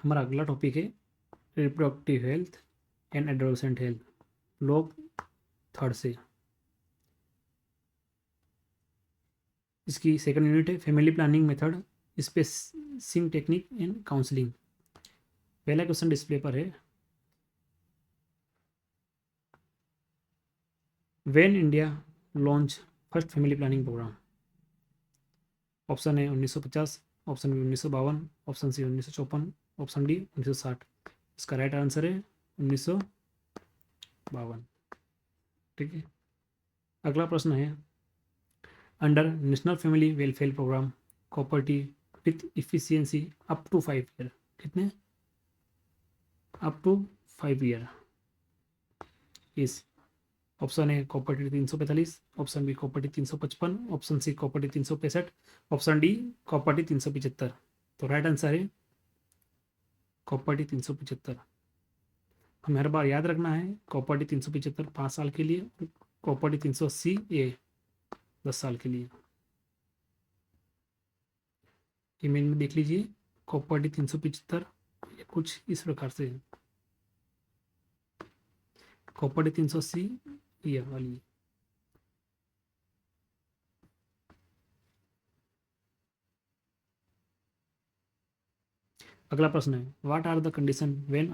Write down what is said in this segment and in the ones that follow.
हमारा अगला टॉपिक है reproductive health and adolescent health, लोग थर्ड से। इसकी सेकंड यूनिट है family planning method, spacing technique and counselling. पहला क्वेश्चन डिस्प्ले पर है, when India launch first family planning programme. Option है 1950, option B 1952, option C 1954, option D 1960। इसका right answer है 1952। ठीक है, अगला प्रश्न है, under national family welfare programme copper T with efficiency up to 5 year, कितने अप टू 5 ईयर इस। ऑप्शन है copper T 345, option B copper T 355, option C copper T 365, option D copper T 375। तो राइट आंसर है कॉपर्टी 375। हमें हर बार याद रखना है कॉपर्टी 375 5 साल के लिए, कॉपर्टी 380 ये 10 साल के लिए। इमेज में देख लीजिए कॉपर्टी 375 कुछ इस प्रकार से है, कॉपर्टी 380 ये वाली। अगला प्रश्न है, what are the condition when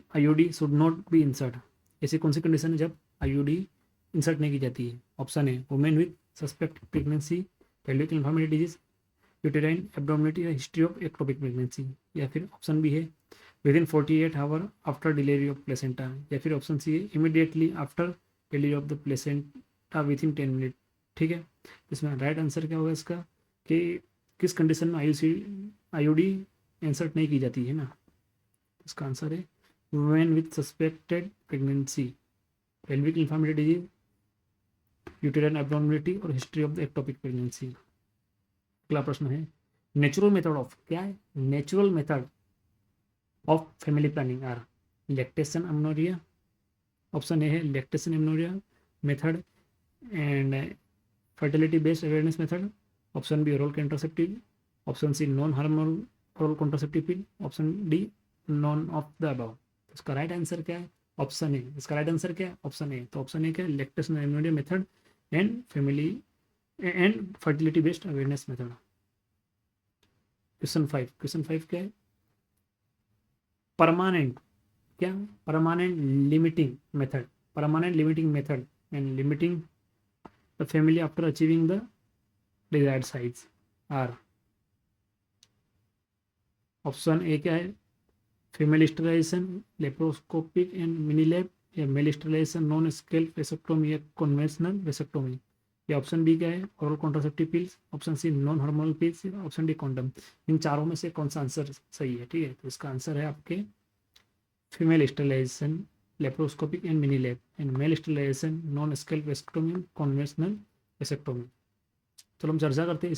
IUD should not be insert. ऐसी कौन सी कंडीशन है जब आईयूडी इंसर्ट नहीं की जाती है। ऑप्शन है women with suspect pregnancy, pelvic infirmity disease, uterine abnormality या हिस्ट्री ऑफ एक्टोपिक प्रेगनेंसी, या फिर ऑप्शन बी है within 48 hour after delivery of placenta, या फिर ऑप्शन सी है immediately after delivery of the placenta within 10 minute. ठीक है, इसमें राइट आंसर क्या होगा इसका कि किस कंडीशन में आईयूडी इंसर्ट नहीं की जाती है ना। इसका आंसर है women with suspected pregnancy, pelvic infirmity disease, uterine abnormality और history of the ectopic pregnancy. अगला प्रश्न है, नेचुरल मेथड ऑफ, क्या है natural method of family planning are lactation amenorrhea. Option A है lactation amenorrhoea method and fertility based awareness method, option B oral contraceptive, option C non hormonal oral contraceptive pill, option D none of the above. इसका right answer क्या है, option ए। इसका right answer क्या है, option ए। तो option A क्या है lactation amenorrhoea method and family and fertility based awareness method. Question 5 क्या है, परमानेंट, क्या permanent limiting method, permanent limiting method and limiting the family after achieving the desired size are. Option A क्या है female sterilisation, laparoscopic and minilap, या male sterilisation non scalpel vasectomy या conventional vasectomy, या option B क्या है oral contraceptive pills, option C non hormonal pills, option D condom. इन चारों में से कौन सा आंसर सही है। ठीक है, तो इसका आंसर है आपके female sterilisation, laparoscopic and minilap, and male sterilisation non scalpel vasectomy conventional vasectomy. चलो हम चर्चा करते हैं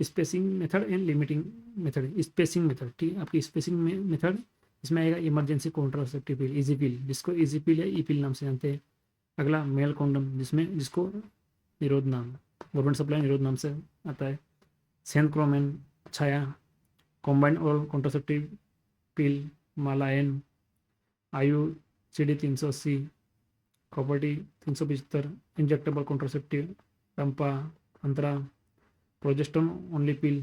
spacing method and limiting method. Spacing method, ठीक है, आपकी स्पेसिंग मेथड इसमें आएगा emergency contraceptive pill, easy pill, जिसको इजी पिल या ई पिल नाम से जानते हैं। अगला मेल कॉन्डम, जिसको निरोध नाम, गवर्नमेंट सप्लाई निरोध नाम से आता है। Centchroman Chhaya, combined oral contraceptive pill Mala N, IU CD 380, copper T 375, injectable contraceptive DMPA Antara, progesterone only pill.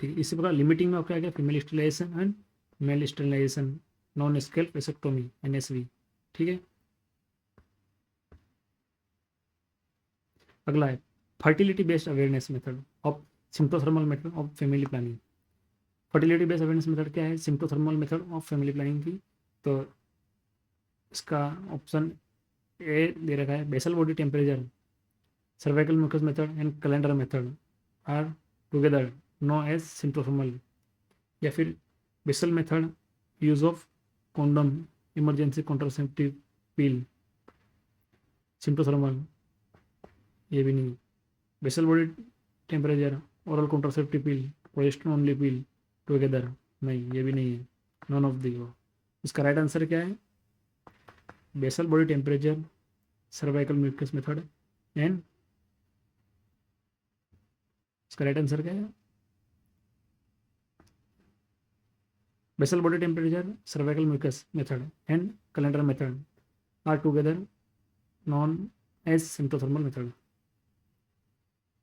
ठीक है, इसी प्रकार लिमिटिंग में आपका आ गया female sterilization and male sterilisation non scalpel vasectomy NSV। ठीक है, अगला है fertility based awareness method of symptothermal method of family planning. Fertility based awareness method क्या है, symptothermal method of family planning की। तो इसका ऑप्शन ए दे रखा है basal body temperature, cervical mucus method and calendar method are together known as symptothermal, या फिर basal method use of condom emergency contraceptive pill symptothermal, ये भी नहीं। Basal body temperature oral contraceptive pill progesterone only pill together, नहीं ये भी नहीं है, नॉन ऑफ दी। इसका राइट आंसर क्या है basal body temperature, cervical mucus method and, इसका राइट आंसर क्या है basal body temperature, cervical mucus method and calendar method are together known as symptothermal method.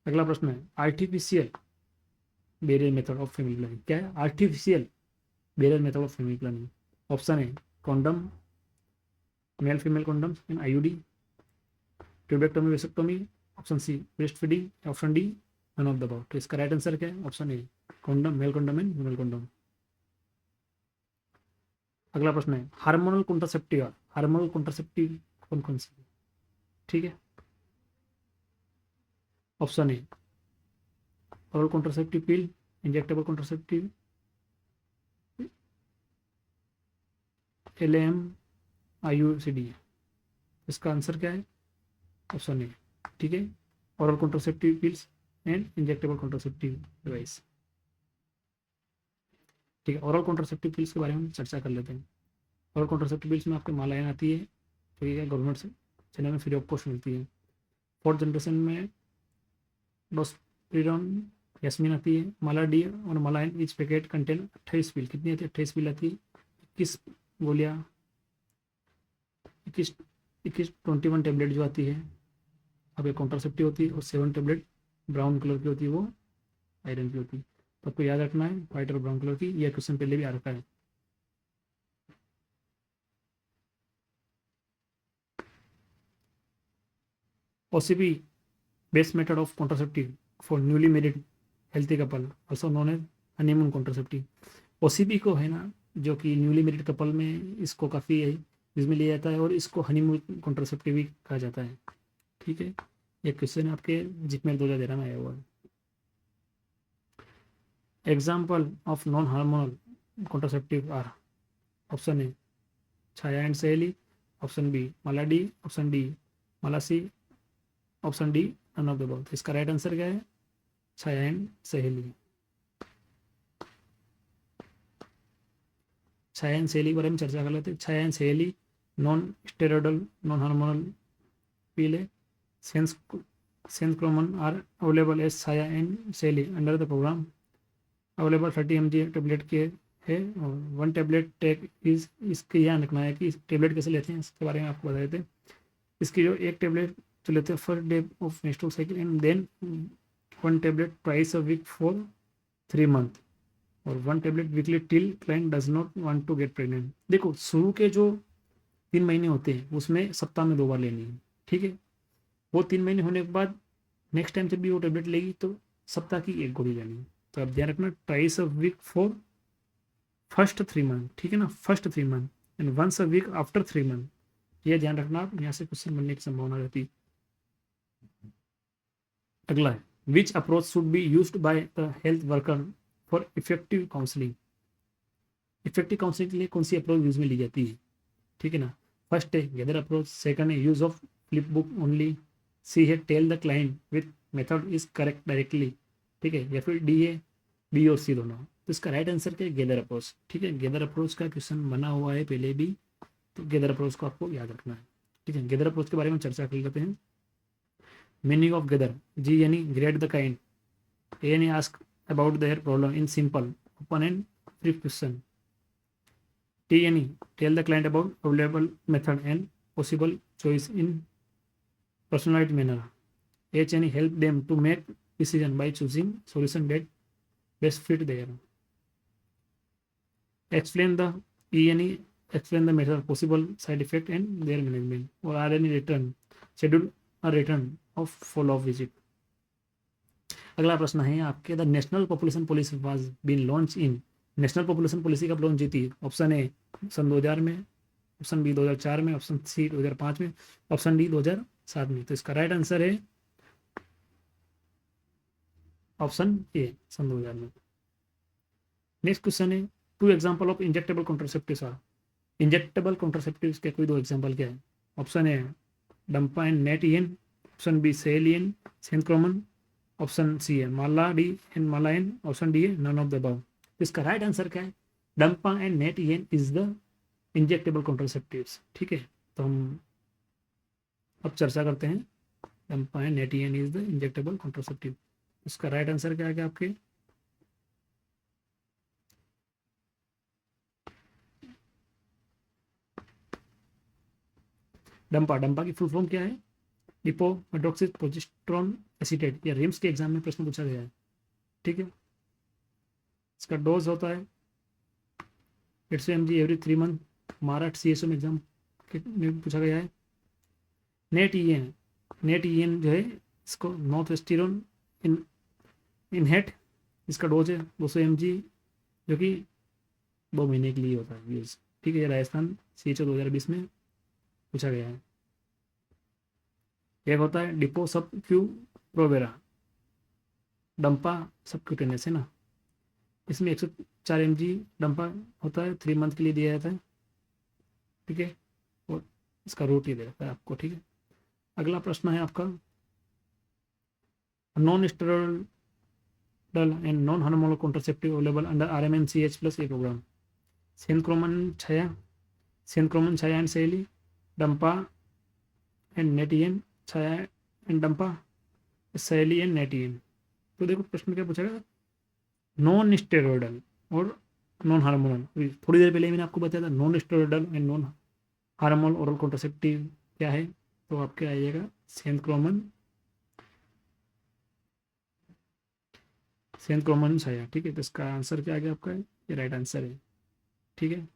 अगला प्रश्न है artificial barrier method of family planning. क्या है artificial barrier method of family planning? Option है condom, male female condoms and IUD, tubectomy vasectomy, option C breast feeding, option D none of the above. तो इसका right answer क्या है? Option A condom, male condom and female condom. अगला प्रश्न है hormonal contraceptive. Hormonal contraceptive कौन कौन सी? ठीक है, ऑप्शन ए ओरल कॉन्ट्रासेप्टिव पिल, इंजेक्टेबल कॉन्ट्रासेप्टिव, LAM, IUCD। इसका आंसर क्या है? ऑप्शन ए। ठीक है, oral contraceptive pills and injectable contraceptive device. ठीक है, ओरल कॉन्ट्रासेप्टिव पिल्स के बारे में चर्चा कर लेते हैं। ओरल कॉन्ट्रासेप्टिव पिल्स में आपके मालायन आती है, तो ये गवर्नमेंट से चैनल में फ्री ऑफ कॉस्ट मिलती है। फोर्थ जनरेशन में डोस्पिरॉन यास्मीन आती है। माला डी और मालायन इच पैकेट कंटेन 28 पिल। कितनी आती है? 28 पिल आती है। 21 गोलियाँ, 21 21 टेबलेट जो आती है अब एक कॉन्ट्रासेप्टिव होती है, और 7 टेबलेट ब्राउन कलर की होती है, वो आयरन की होती है। तो आपको याद रखना है व्हाइट और ब्राउन कलर की। यह क्वेश्चन पहले भी आ रखा है। OCP best method of contraceptive for newly married healthy couple also known as honeymoon contraceptive. OCP को है ना, जो कि न्यूली मैरिड कपल में इसको काफ़ी यूज में लिया जाता है, और इसको हनीमून कॉन्ट्रासेप्टिव भी कहा जाता है। ठीक है, ये क्वेश्चन आपके जिपमेल 2013 में आया हुआ है। Example of non hormonal contraceptive are, option A Chhaya and Saheli, option B Mala D, option D Mala C, option D none of the above. इसका राइट आंसर क्या है? छाया एंड सहेली। छाया एंड सहेली के बारे में चर्चा कर लेते हैं। Chhaya and Saheli non steroidal non hormonal pill है। Centchroman are available as Chhaya and Saheli under the program. Available 30 mg tablet के है, और 1 टेबलेट टेक इज। इसके यहाँ लिखना है कि टेबलेट कैसे लेते हैं, इसके बारे में आपको बता देते हैं। इसकी जो एक टेबलेट जो लेते हैं first day of menstrual cycle, and then 1 tablet twice a week for 3 month, और 1 tablet weekly till client does not want to get pregnant. देखो शुरू के जो 3 महीने होते हैं उसमें सप्ताह में 2 बार लेनी है। ठीक है, वो 3 महीने होने के बाद नेक्स्ट टाइम जब भी वो टेबलेट लेगी तो सप्ताह की 1 गोली लेनी है। तो आप ध्यान रखना twice a week for first 3 month. ठीक है ना, first 3 month and once a week after 3 month. ये ध्यान रखना, आप यहाँ से क्वेश्चन बनने की संभावना रहती है। अगला है which approach should be used by the health worker for effective counselling. Effective counselling के लिए कौन सी अप्रोच यूज में ली जाती है? ठीक है ना, फर्स्ट है गैदर अप्रोच, सेकंड है use of flip book only, C है tell the client with method is correct directly, ठीक है, या फिर डी है बी और सी दोनों। तो इसका राइट आंसर क्या है? Gather approach. ठीक है, गैदर अप्रोच का क्वेश्चन बना हुआ है पहले भी, तो गैदर अप्रोच को आपको याद रखना है। ठीक है, गैदर अप्रोच के बारे में चर्चा कर लेते हैं। मीनिंग ऑफ गैदर, जी यानी ग्रेड द काइंड, ए यानी ask about their problem in simple open and brief question, T यानी tell the client about available method and possible choice in personalised manner, H यानी help them to make decision by choosing solution that best fit their, explain the, E यानी explain the method possible side effect and their management, और R यानी return schedule a return of follow up visit. अगला प्रश्न है आपके, the national population policy was been launch in. National population policy कब launch हुई थी? ऑप्शन ए सन 2000 में, ऑप्शन बी 2004 में, ऑप्शन सी 2005 में, ऑप्शन डी 2007 में। तो इसका राइट आंसर है ऑप्शन ए सन 2000 में। नेक्स्ट क्वेश्चन है two example of injectable contraceptives are. Injectable contraceptives के कोई 2 एग्जांपल क्या है? Option A DMPA and NET EN, option B सेलियन सेंक्रोमन, ऑप्शन सी है माला डी एंड मालायन, ऑप्शन डी है नन ऑफ द अबव। इसका राइट आंसर क्या है? DMPA and NET EN is the injectable contraceptives. ठीक है, तो हम अब चर्चा करते हैं DMPA and NET EN is the injectable contraceptive. इसका राइट आंसर क्या है आपके? डंपा, डंपा की फुल फॉर्म क्या है? Depot hydroxy progesterone acetate. या रिम्स के एग्जाम में प्रश्न पूछा गया है, ठीक है। इसका डोज होता है 800 mg every 3 month. Maharashtra CSO में एग्जाम में पूछा गया है। Net E N, net E N जो है इसको नॉर्थ वेस्टिरोन इन हेड, इसका डोज है 200 mg, जो कि 2 महीने के लिए होता है यूज, ठीक है। ये राजस्थान CHO 2020 में पूछा गया है। एक होता है डिपो सब क्यू प्रोवेरा, डंपा सब क्यूटेनियस है ना, इसमें 104 mg डंपा होता है, 3 मंथ के लिए दिया जाता है, ठीक है। और इसका रूट ही दे देता है आपको, ठीक है। अगला प्रश्न है आपका, non steroidal and non hormonal contraceptive available under RMNCH+ A programme. Centchroman Chhaya and Saheli, DMPA and NET EN, Chhaya and DMPA, Saheli and NET EN. तो देखो प्रश्न क्या पूछा गया, नॉन स्टेरॉइडल और नॉन हार्मोनल। थोड़ी देर पहले मैंने आपको बताया था non steroidal and non hormonal oral contraceptive क्या है, तो आपके आइएगा सेनक्रोमन छाया, ठीक है। तो इसका आंसर क्या आ गया आपका, ये राइट आंसर है, ठीक है।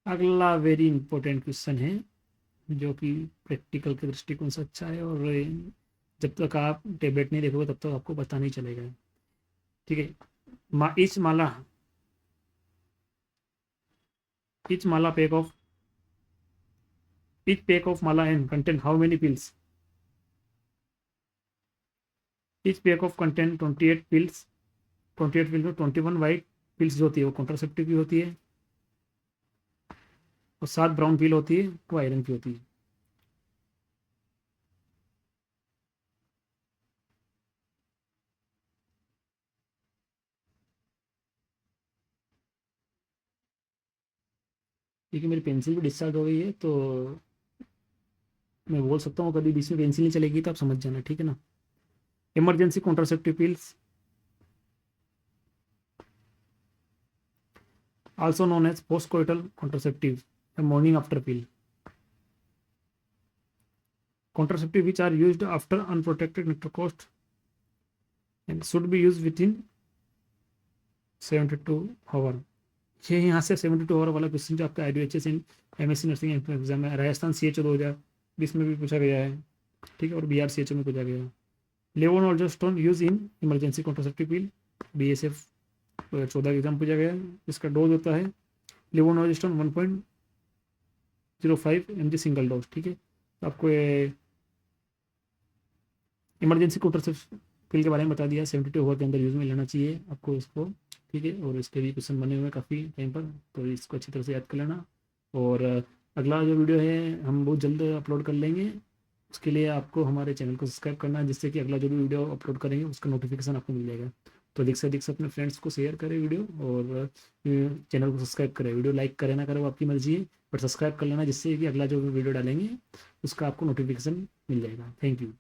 अगला वेरी इंपॉर्टेंट क्वेश्चन है, जो कि प्रैक्टिकल के दृष्टिकोण से अच्छा है, और जब तक आप टेबलेट नहीं देखोगे तब तक आपको पता नहीं चलेगा, ठीक है। Etch Mala pack of Mala and content how many pills? Etch pack of content 28 pills, 28 pills में 21 वाइट पिल्स जो होती है वो कॉन्ट्रासेप्टिव की होती है, और 7 ब्राउन पिल होती है वो आयरन की होती है। क्योंकि मेरी पेंसिल भी डिस्चार्ज हो गई है, तो मैं बोल सकता हूँ कभी बीच में पेंसिल नहीं चलेगी तो आप समझ जाना, ठीक है ना। Emergency contraceptive pills, also known as postcoital contraceptive, a morning after pill. Contraceptive which are used after unprotected intercourse and should be used within 72 hour। ये यहाँ से 72 आवर वाला क्वेश्चन जो आपका IDHS and MSc nursing exam है, Rajasthan CHO 2020 में भी पूछा गया है, ठीक है, और BR CHO में पूछा गया है। Levonorgestrel use in emergency contraceptive pill, BSF 2014 exam पूछा गया है। इसका डोज होता है लेवोनॉर्जेस्ट्रोन 1.05 mg सिंगल डोज, ठीक है। तो आपको इमरजेंसी कॉन्ट्रासेप्टिव पिल के बारे में बता दिया, 72 आवर के अंदर यूज में लेना चाहिए आपको इसको, ठीक है। और इसके भी क्वेश्चन बने हुए हैं काफ़ी टाइम पर, तो इसको अच्छी तरह से याद कर लेना। और अगला जो वीडियो है हम बहुत जल्द अपलोड कर लेंगे, उसके लिए आपको हमारे चैनल को सब्सक्राइब करना है, जिससे कि अगला जो भी वीडियो अपलोड करेंगे उसका नोटिफिकेशन आपको मिल जाएगा। तो अधिक से अपने फ्रेंड्स को शेयर करें वीडियो, और चैनल को सब्सक्राइब करें। वीडियो लाइक करें ना करें वो आपकी मर्जी है, बट सब्सक्राइब कर लेना, जिससे कि अगला जो वीडियो डालेंगे उसका आपको नोटिफिकेशन मिल जाएगा। Thank you.